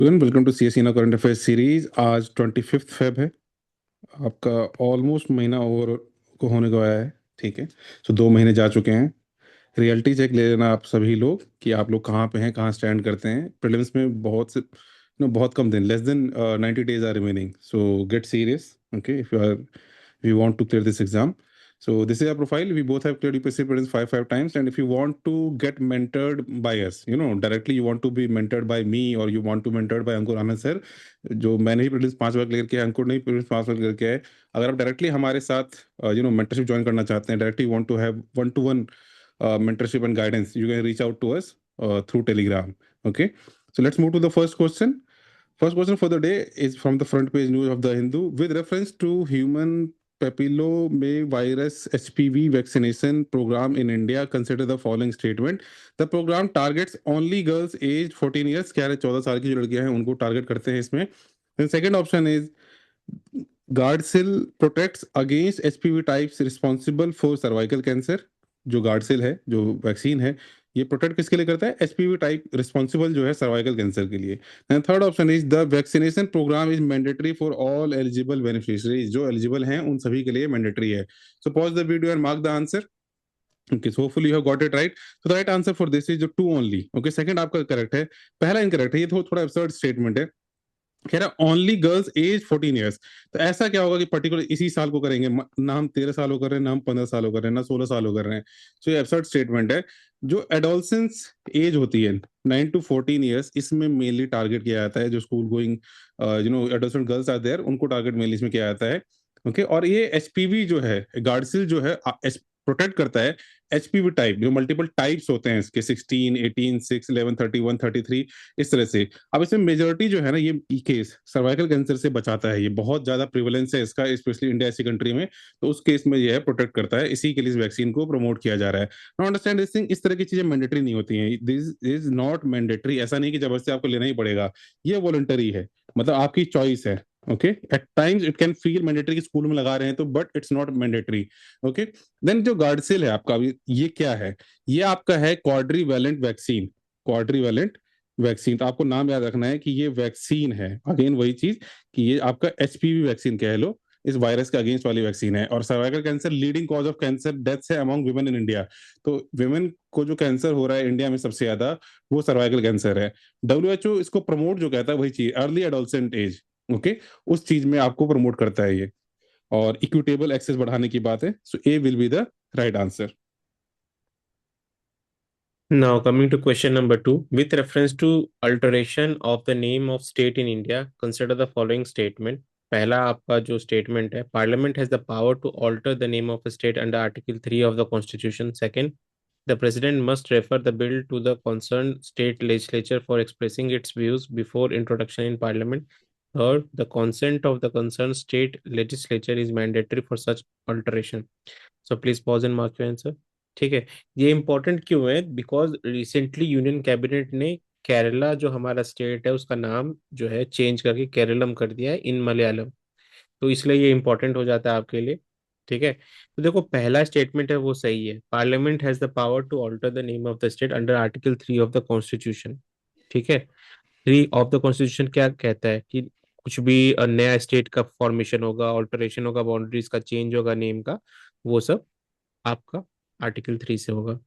Welcome to CSE ना current affairs series. आज 25 Feb है। आपका ऑलमोस्ट महीना ओवर को होने को आया है। ठीक है, सो 2 महीने जा चुके हैं। रियलिटी चेक ले लेना आप सभी लोग कि आप लोग कहाँ पे हैं, कहाँ स्टैंड करते हैं। प्रीलिम्स में बहुत से बहुत कम दिन, less than 90 days are remaining, so get serious. Okay, if you want to clear this exam. So this is our profile. We both have cleared UPSC prelims five times, and if you want to get mentored by us, directly you want to be mentored by me or you want to mentored by Ankur Anand sir, जो मैंने ही prelims 5 बार clear किया है, अंकुर ने ही prelims 5 बार clear किया है। अगर आप directly हमारे साथ मेंटरशिप ज्वाइन करना चाहते हैं, directly want to have one to one mentorship and guidance, you can reach out to us through Telegram. Okay, so let's move to the first question. First question for the day is from the front page news of the Hindu. With reference to human papillomavirus HPV vaccination program in India, consider the following statement. The program targets only girls aged 14 years. क्या है, 14 साल की जो लड़कियां हैं उनको target करते हैं इसमें. Then second option is Gardasil protects against HPV types responsible for cervical cancer. जो गार्डसिल है, जो वैक्सीन है, ये प्रोटेक्ट किसके लिए करता है? एचपीवी टाइप रिस्पॉन्सिबल जो है सर्वाइकल कैंसर के लिए. And third option is the vaccination programme is mandatory for all eligible beneficiaries. जो एलिजिबल हैं उन सभी के लिए मैंडेटरी है. So pause the video and mark the answer. Okay, so hopefully you have got it right. So the right answer for this is the two only. Okay, second आपका correct है, पहला incorrect है. ये थोड़ा absurd statement है. कह रहा only girls as 14 years. तो ऐसा क्या होगा कि पर्टिकुलर इसी साल को करेंगे? ना हम 13 साल हो कर रहे हैं, ना हम 15 साल हो कर रहे हैं, ना 16 साल हो कर रहे हैं. सो ये एब्सर्ड स्टेटमेंट है. जो एडोलसेंस एज होती है 9 to 14 ईयर्स, इसमें मेनली टारगेट किया जाता है. जो school going adolescent girls are there, उनको टारगेट मेनली इसमें किया जाता है. ओके, और ये एचपीवी जो है, गार्डसिल जो है, प्रोटेक्ट करता है एचपीवी टाइप. जो मल्टीपल टाइप्स होते हैं इसके, 16, 18, 6, 11, 31, 33, इस तरह से. अब इसमें मेजोरिटी जो है ना, ये केस सर्वाइकल कैंसर से बचाता है. ये बहुत ज्यादा प्रिवलेंस है इसका, स्पेशली इंडिया ऐसी कंट्री में. तो उस केस में ये है प्रोटेक्ट करता है. इसी के लिए इस वैक्सीन को प्रमोट किया जा रहा है. No understand this thing. इस तरह की चीजें मैंडेटरी नहीं होती हैं. This is not mandatory. ऐसा नहीं कि जबरदस्ती आपको लेना ही पड़ेगा. ये वॉलंटरी है, मतलब आपकी चॉइस है. Okay, at times it can feel mandatory कि स्कूल में लगा रहे हैं तो, but it's not mandatory. Okay, then जो गार्डसिल है आपका, ये क्या है? ये आपका है क्वाड्रीवैलेंट वैक्सीन. क्वाड्रीवैलेंट वैक्सीन, तो आपको नाम याद रखना है कि ये वैक्सीन है. अगेन वही चीज कि ये आपका एचपीवी वैक्सीन कह लो, इस वायरस के अगेंस्ट वाली वैक्सीन है. और cervical cancer leading cause of cancer deaths है अमंग वुमेन इन इंडिया. तो वुमेन को जो कैंसर हो रहा है इंडिया में सबसे ज्यादा, वो सर्वाइकल कैंसर है. डब्ल्यूएचओ इसको प्रमोट जो कहता है वही चीज, अर्ली एडोलसेंट एज. ओके, उस चीज में आपको प्रमोट करता है ये. और इक्विटेबल एक्सेस बढ़ाने की बात है. So A will be the right answer. Now, coming to question number two, with reference to alteration of the name of state in India, consider the following statement. पहला आपका जो statement है, Parliament has the power to alter the name of a state under Article 3 of the Constitution. Second, the President must refer the bill to the concerned state legislature for expressing its views before introduction in Parliament. Third, the consent of the concerned state legislature is mandatory for such alteration. So please pause and mark your answer. ठीक है, ये important क्यों है? Because recently union cabinet ने केरला जो हमारा state है उसका नाम जो है चेंज करके केरलम कर दिया है इन मलयालम. तो इसलिए ये इंपॉर्टेंट हो जाता है आपके लिए. ठीक है, तो देखो पहला स्टेटमेंट है वो सही है. Parliament has the power to alter the name of the state under article 3 of the constitution. ठीक है, 3 ऑफ द कॉन्स्टिट्यूशन क्या कहता है कि कुछ भी नया स्टेट का फॉर्मेशन होगा, ऑल्टरेशन होगा, बाउंड्रीज का चेंज होगा, नेम का, वो सब आपका आर्टिकल 3 से होगा.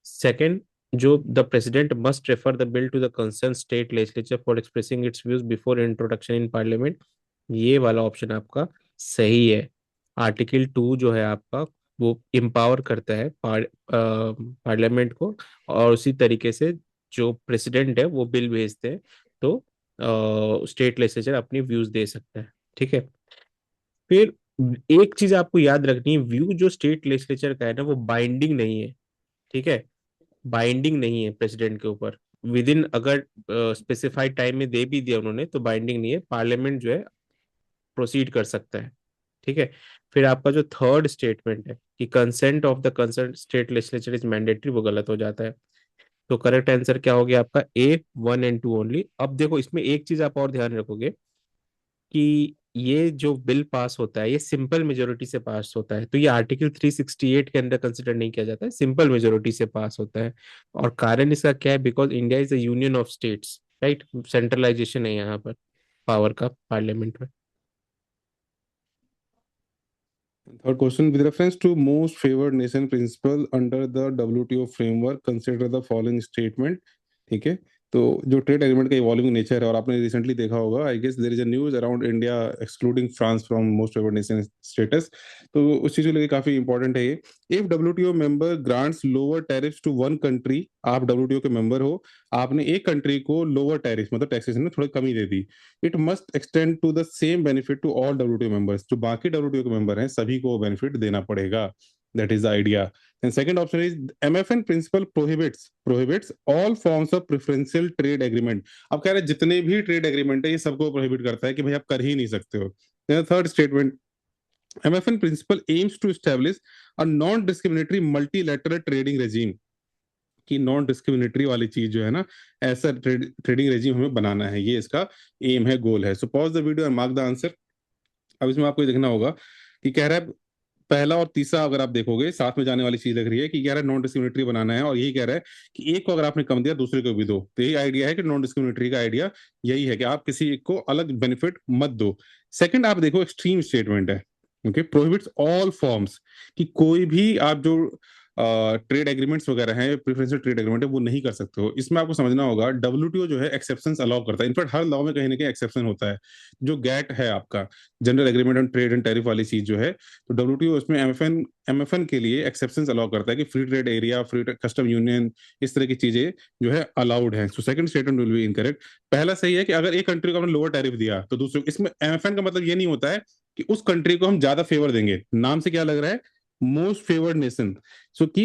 सेकंड, जो the president must refer the bill to the concern state legislature for expressing its views before introduction in parliament, ये वाला ऑप्शन आपका सही है. आर्टिकल 2 जो है आपका वो एम्पावर करता है पार्लियामेंट को, और उसी तरीके से जो प्रेसिडेंट है वो बिल भेजते हैं तो स्टेट लेजिस्लेचर अपनी व्यूज दे सकता है. ठीक है, फिर एक चीज आपको याद रखनी है, व्यू जो स्टेट लेजिस्लेचर का है ना वो बाइंडिंग नहीं है. ठीक है, बाइंडिंग नहीं है प्रेसिडेंट के ऊपर. विद इन अगर स्पेसिफाइड टाइम में दे भी दिया उन्होंने तो बाइंडिंग नहीं है, पार्लियामेंट जो है प्रोसीड कर सकता है. ठीक है, फिर आपका जो थर्ड स्टेटमेंट है कि consent of the concern state legislature is mandatory, वो गलत हो जाता है. तो करेक्ट आंसर क्या हो गया आपका? ए 1 एंड 2 ओनली. अब देखो इसमें एक चीज आप और ध्यान रखोगे कि ये जो बिल पास होता है ये सिंपल मेजोरिटी से पास होता है, तो ये आर्टिकल 368 के अंदर कंसिडर नहीं किया जाता है, सिंपल मेजोरिटी से पास होता है. और कारण इसका क्या है? Because India is a union of states. Right, centralisation है यहाँ पर पावर का पार्लियामेंट में। Third question, with reference to most favored nation principle under the WTO framework, consider the following statement. ठीक है, तो जो ट्रेड एग्रीमेंट का इवॉल्विंग नेचर है, और आपने रिसेंटली देखा होगा, I guess there is a news around India excluding France from most favoured nation status, तो उस चीज को लेकर काफी इंपॉर्टेंट है ये। If WTO member grants lower tariffs to one country, आप डब्ल्यूटीओ के मेंबर हो, आपने एक कंट्री को लोअर टैरिफ मतलब टैक्सेशन में थोड़ी कमी दे दी, it must extend to the same benefit to all WTO members, जो बाकी डब्ल्यूटीओ के मेंबर हैं सभी को बेनिफिट देना पड़ेगा। That is the idea. And second option is MFN principle prohibits all forms of preferential trade agreement. अब कह रहे हैं जितने भी ट्रेड एग्रीमेंट है ये सबको प्रोहिबिट करता है कि भाई आप कर ही नहीं सकते हो। Third statement, MFN principle aims to establish a non discriminatory multilateral trading regime, कि नॉन डिस्क्रिमिनेटरी वाली चीज जो है ना, ऐसा ट्रेडिंग रेजिम हमें बनाना है, ये इसका एम है, गोल है। So pause the video and mark the answer. अब इसमें आपको ये देखना होगा कि कह रहा है पहला और तीसरा अगर आप देखोगे साथ में जाने वाली चीज लग रही है, कि कह रहा है नॉन डिस्क्रिमिनेटरी बनाना है, और यही कह रहा है कि एक को अगर आपने कम दिया दूसरे को भी दो। तो यही आइडिया है कि नॉन डिस्क्रिमिनेटरी का आइडिया यही है कि आप किसी एक को अलग बेनिफिट मत दो। सेकंड आप देखो एक्सट्रीम स्टेटमेंट है, ओके, प्रोहिबिट्स ऑल फॉर्म्स, कि कोई भी आप जो ट्रेड एग्रीमेंट्स वगैरह हैं, प्रेफरेंशियल ट्रेड एग्रीमेंट है, वो नहीं कर सकते हो। इसमें आपको समझना होगा डब्ल्यूटीओ जो है एक्सेप्शंस अलाउ करता है, इनफैक्ट हर लॉ में कहीं ना कहीं एक्सेप्शन होता है। जो गैट है आपका, general agreement on trade and tariff वाली चीज जो है, तो डब्ल्यूटीओ उसमें एमएफएन के लिए एक्सेप्शंस अलाउ करता है कि free trade area, free custom union, इस तरह की चीजें जो है अलाउड है। So second statement will be incorrect. पहला सही है कि अगर एक कंट्री को आपने लोअर टैरिफ दिया तो दूसरे, इसमें एमएफएन का मतलब ये नहीं होता है कि उस कंट्री को हम ज्यादा फेवर देंगे। नाम से क्या लग रहा है, मोस्ट फेवर्ड नेशन, सो कि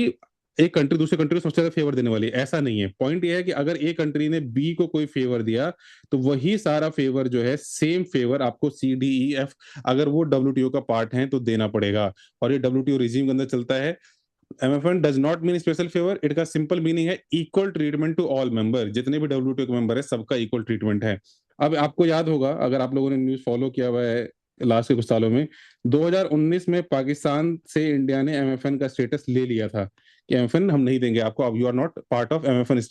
एक कंट्री दूसरे कंट्री को सबसे ज्यादा फेवर देने वाली है, ऐसा नहीं है। पॉइंट ये है कि अगर एक कंट्री ने बी को कोई फेवर दिया तो वही सारा फेवर जो है, सेम फेवर आपको सी डी ई एफ, अगर वो डब्ल्यूटीओ का पार्ट है तो देना पड़ेगा। और ये डब्ल्यूटीओ रिजीम के अंदर चलता है। MFN does not mean special favour, it का सिंपल मीनिंग है equal treatment to all member, जितने भी डब्ल्यूटीओ के मेंबर है सबका इक्वल ट्रीटमेंट है। अब आपको याद होगा, अगर आप लोगों ने न्यूज फॉलो किया हुआ है लास्ट के कुछ सालों में, 2019 में पाकिस्तान से इंडिया ने एमएफएन का स्टेटस ले लिया था कि एमएफएन हम नहीं देंगे आपको, अब you are not part of MFN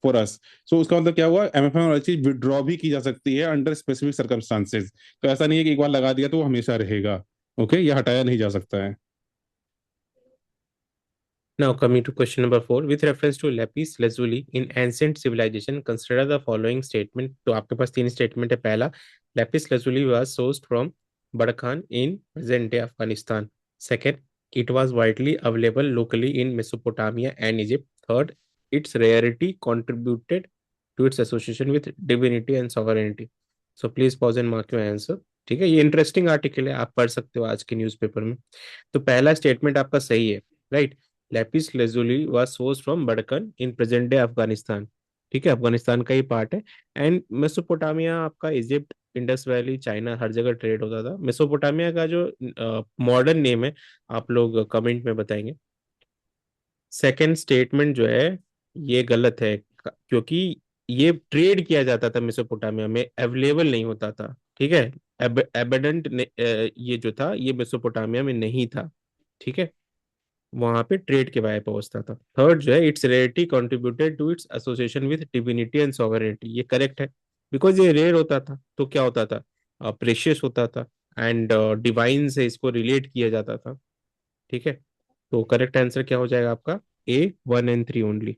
for us. So उसका मतलब क्या हुआ, एमएफएन वाली चीज विड्रॉ भी की जा सकती है अंडर स्पेसिफिक सर्कमस्टांसेस। तो ऐसा नहीं है कि एक बार लगा दिया तो वो हमेशा रहेगा, ओके, ये हटाया नहीं जा सकता है। Now coming to question number 4, with reference to lapis lazuli in ancient civilization, consider the following statement। तो आपके पास तीन स्टेटमेंट है। पहला, lapis lazuli was sourced from Badakhshan in present day Afghanistan। Second, it was widely available locally in Mesopotamia and Egypt। Third, its rarity contributed to its association with divinity and sovereignty। So please pause and mark your answer। ठीक है, ये interesting article है, आप पढ़ सकते हो आज के न्यूज़पेपर में। तो पहला स्टेटमेंट आपका सही है, right. Lapis lazuli was source from Badakhshan in present day Afghanistan. ठीक है, अफगानिस्तान का ही पार्ट है। एंड मेसोपोटामिया आपका इजिप्ट, इंडस वैली, चाइना, हर जगह ट्रेड होता था। मेसोपोटामिया का जो मॉडर्न नेम है आप लोग कमेंट में बताएंगे। सेकंड स्टेटमेंट जो है ये गलत है, क्योंकि ये ट्रेड किया जाता था मेसोपोटामिया में, अवेलेबल नहीं होता था। ठीक है, एबेडेंट ये जो था ये मेसोपोटामिया में नहीं था। ठीक है, वहां पे ट्रेड के बारे पहुंचता था। थर्ड जो है, its rarity contributed to its association with divinity and sovereignty, ये करेक्ट है। बिकॉज ये रेयर होता था तो क्या होता था, प्रेशियस होता था, एंड डिवाइन से इसको रिलेट किया जाता था। ठीक है, तो करेक्ट आंसर क्या हो जाएगा आपका, ए 1 and 3 ओनली।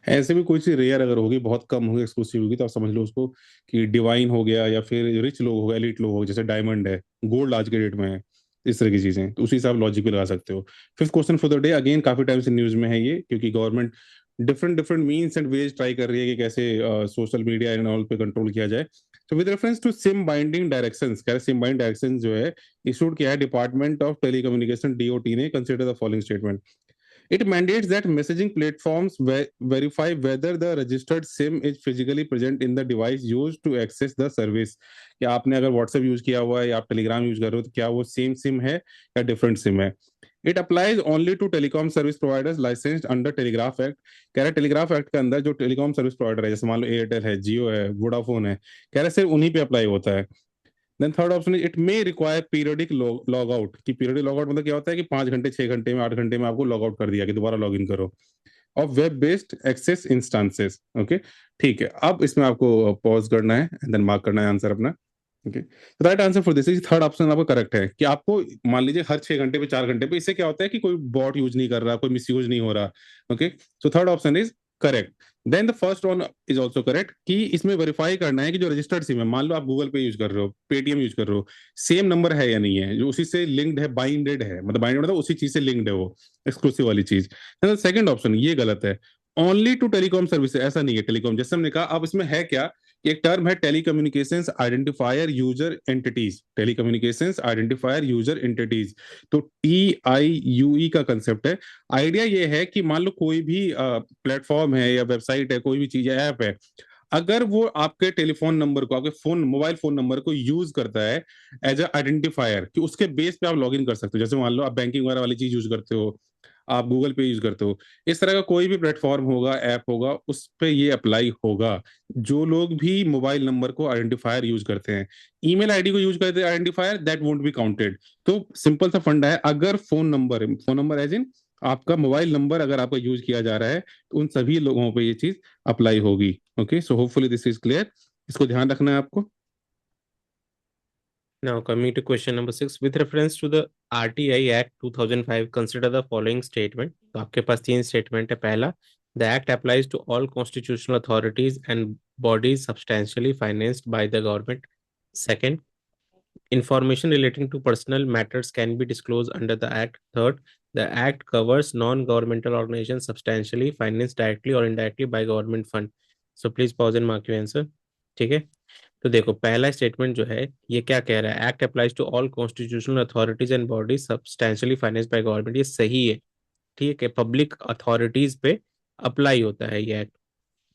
ऐसे भी कोई चीज रेयर अगर होगी, बहुत कम होगी, एक्सक्लूसिव होगी, तो आप समझ लो उसको कि डिवाइन हो गया, या फिर रिच लोग हो गए, एलिट लोग हो गए, जैसे डायमंड है, गोल्ड आज के डेट में है, इस तरह की चीजें, तो उसी हिसाब लॉजिक भी लगा सकते हो। Fifth question for the day, again काफी टाइम से न्यूज में है ये, क्योंकि government different different means and ways try कर रही है कि कैसे सोशल मीडिया एंड ऑल पे कंट्रोल किया जाए। तो with reference to SIM binding directions, कह रहे सिम बाइंडिंग डायरेक्शंस जो है इशूड किया है डिपार्टमेंट ऑफ टेलीकम्युनिकेशन डीओटी ने, consider the following statement. It mandates that messaging platforms verify whether the registered SIM is physically present in the device used to access the service। कि आपने अगर WhatsApp use किया हुआ है या आप Telegram use कर रहे हो, तो क्या वो सेम सिम है या डिफरेंट सिम है। It applies only to telecom service providers licensed under telegraph act. कह रहा है टेलीग्राफ एक्ट के अंदर जो टेलीकॉम सर्विस प्रोवाइडर है, जैसे मान लो एयरटेल है, जियो है, वोडाफोन है, कह रहा है सिर्फ उन्हीं पे अप्लाई होता है। Then third option is it may require periodic log out, कि पीरियडिक लॉग आउट मतलब क्या होता है कि 5 घंटे, 6 घंटे में, 8 घंटे में आपको लॉग आउट कर दिया कि दोबारा लॉग इन करो। Of web based access instances. Okay, ठीक है, अब इसमें आपको पॉज करना है एंड देन मार्क करना है आंसर अपना। Okay, right answer for this is third option आपका करेक्ट है कि आपको मान लीजिए हर 6 घंटे पे 4 घंटे पे, इससे क्या होता है कि कोई बॉट यूज नहीं कर रहा, कोई मिस यूज नहीं हो रहा। Okay, so third option is correct. Then the first one is also correct कि इसमें वेरीफाई करना है कि जो रजिस्टर्ड सिम है, मान लो आप गूगल पे यूज कर रहे हो, पेटीएम यूज कर रहे हो, सेम नंबर है या नहीं है, जो उसी से लिंक्ड है, बाइंडेड है, मतलब बाइंडेड मतलब उसी चीज से लिंक्ड है, वो एक्सक्लूसिव वाली चीज। सेकंड ऑप्शन ये गलत है, ओनली टू टेलीकॉम सर्विस, ऐसा नहीं है टेलीकॉम, जैसे हमने कहा। अब इसमें है क्या, एक टर्म है telecommunications identifier user entities, telecommunications identifier user entities, तो TIUE का कंसेप्ट है। आइडिया ये है कि मान लो कोई भी प्लेटफॉर्म है या वेबसाइट है, कोई भी चीज है, ऐप है, अगर वो आपके टेलीफोन नंबर को, आपके फोन, मोबाइल फोन नंबर को यूज करता है एज अ आइडेंटिफायर, कि उसके बेस पे आप लॉग इन कर सकते हो, जैसे मान लो आप बैंकिंग वगैरह वाली चीज यूज करते हो, आप गूगल पे यूज करते हो, इस तरह का कोई भी प्लेटफॉर्म होगा, ऐप होगा, उस पे ये अप्लाई होगा। जो लोग भी मोबाइल नंबर को आइडेंटिफायर यूज करते हैं, ईमेल आईडी को यूज करते हैं identifier, that won't be counted. तो सिंपल सा फंडा है, अगर फोन नंबर एज इन आपका मोबाइल नंबर अगर आपका यूज किया जा रहा है, तो उन सभी लोगों पे ये चीज अप्लाई होगी। Okay, so hopefully this is clear, इसको ध्यान रखना है आपको। Now, coming to question number 6, with reference to the RTI Act 2005, consider the following statement. तो आपके पास तीन स्टेटमेंट है। पहला, the act applies to all constitutional authorities and bodies substantially financed by the government. Second, information relating to personal matters can be disclosed under the act. Third, the act covers non-governmental organizations substantially financed directly or indirectly by government fund. So please pause and mark your answer. ठीक है, तो देखो पहला statement जो है ये क्या कह रहा है, act applies to all constitutional authorities and bodies substantially financed by government, ये सही है। ठीक है, पब्लिक अथॉरिटीज पे अप्लाई होता है ये act.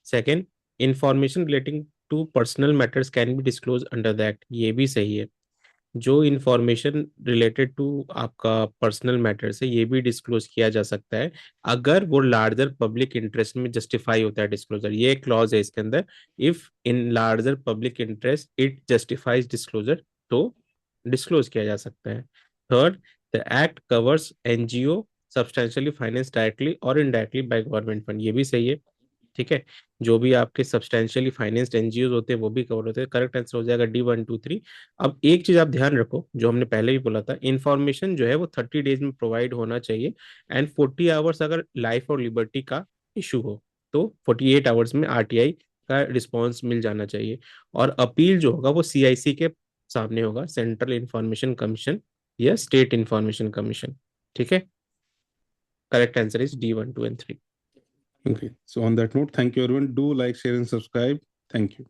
Second, information relating to personal matters can be disclose under the act, ये भी सही है। जो इंफॉर्मेशन रिलेटेड टू आपका पर्सनल मैटर्स है ये भी डिस्क्लोज किया जा सकता है, अगर वो लार्जर पब्लिक इंटरेस्ट में जस्टिफाई होता है डिस्क्लोजर, ये क्लॉज है इसके अंदर। If in larger public interest it justifies disclosure, तो डिस्क्लोज किया जा सकता है। Third, the act covers NGO substantially finance directly और इनडायरेक्टली बाय गवर्नमेंट फंड, ये भी सही है। ठीक है, जो भी आपके सब्सटेंशियली फाइनेंस्ड एनजीओ होते हैं वो भी कवर होते हैं। करेक्ट आंसर हो जाएगा D1 2 3। अब एक चीज आप ध्यान रखो, जो हमने पहले भी बोला था, इंफॉर्मेशन जो है वो 30 डेज में प्रोवाइड होना चाहिए, एंड 40 आवर्स अगर लाइफ और लिबर्टी का इशू हो तो 48 आवर्स में RTI का रिस्पॉन्स मिल जाना चाहिए। और अपील जो होगा वो CIC के सामने होगा, सेंट्रल इंफॉर्मेशन कमीशन या स्टेट इंफॉर्मेशन कमीशन। ठीक है, correct answer is D1 2 and 3। Okay, so on that note, thank you everyone, do like, share and subscribe. Thank you.